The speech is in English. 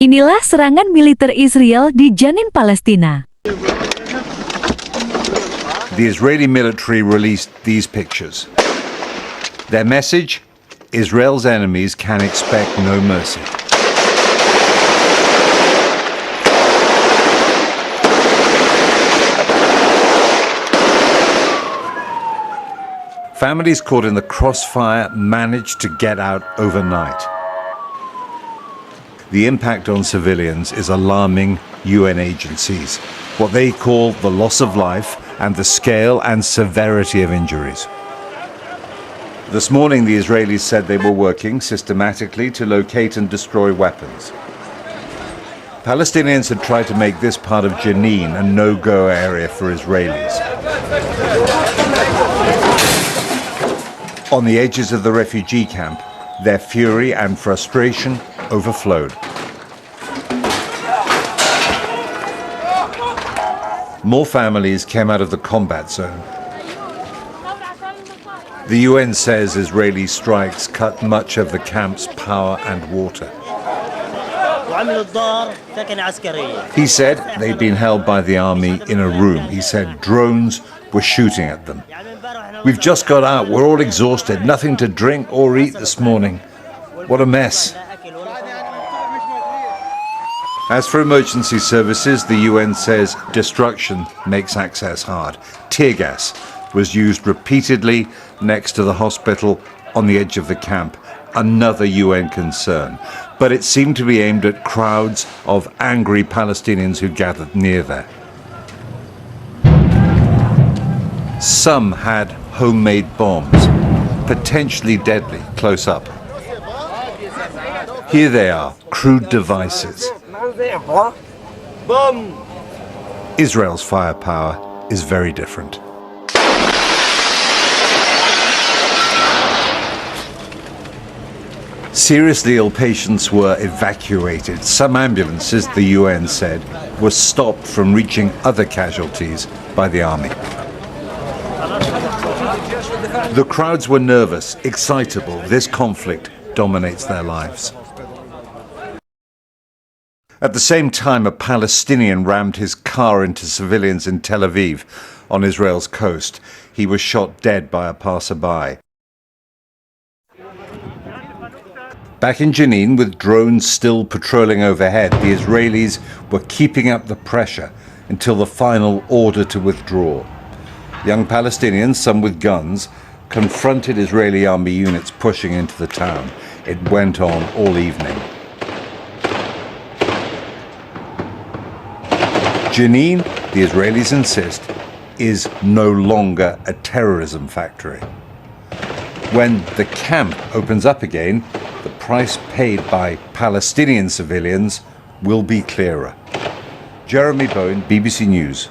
Inilah serangan militer Israel di Jenin Palestina. The Israeli military released these pictures. Their message: Israel's enemies can expect no mercy. Families caught in the crossfire managed to get out overnight. The impact on civilians is alarming UN agencies, what they call the loss of life and the scale and severity of injuries. This morning, the Israelis said they were working systematically to locate and destroy weapons. Palestinians had tried to make this part of Jenin a no-go area for Israelis. On the edges of the refugee camp, their fury and frustration overflowed. More families came out of the combat zone. The UN says Israeli strikes cut much of the camp's power and water. He said they'd been held by the army in a room. He said drones were shooting at them. We've just got out. We're all exhausted. Nothing to drink or eat this morning. What a mess. As for emergency services, the UN says destruction makes access hard. Tear gas was used repeatedly next to the hospital on the edge of the camp, another UN concern. But it seemed to be aimed at crowds of angry Palestinians who gathered near there. Some had homemade bombs, potentially deadly, close up. Here they are, crude devices. Israel's firepower is very different. Seriously ill patients were evacuated. Some ambulances, the UN said, were stopped from reaching other casualties by the army. The crowds were nervous, excitable. This conflict dominates their lives. At the same time, a Palestinian rammed his car into civilians in Tel Aviv on Israel's coast. He was shot dead by a passerby. Back in Jenin, with drones still patrolling overhead, the Israelis were keeping up the pressure until the final order to withdraw. Young Palestinians, some with guns, confronted Israeli army units pushing into the town. It went on all evening. Jenin, the Israelis insist, is no longer a terrorism factory. When the camp opens up again, the price paid by Palestinian civilians will be clearer. Jeremy Bowen, BBC News.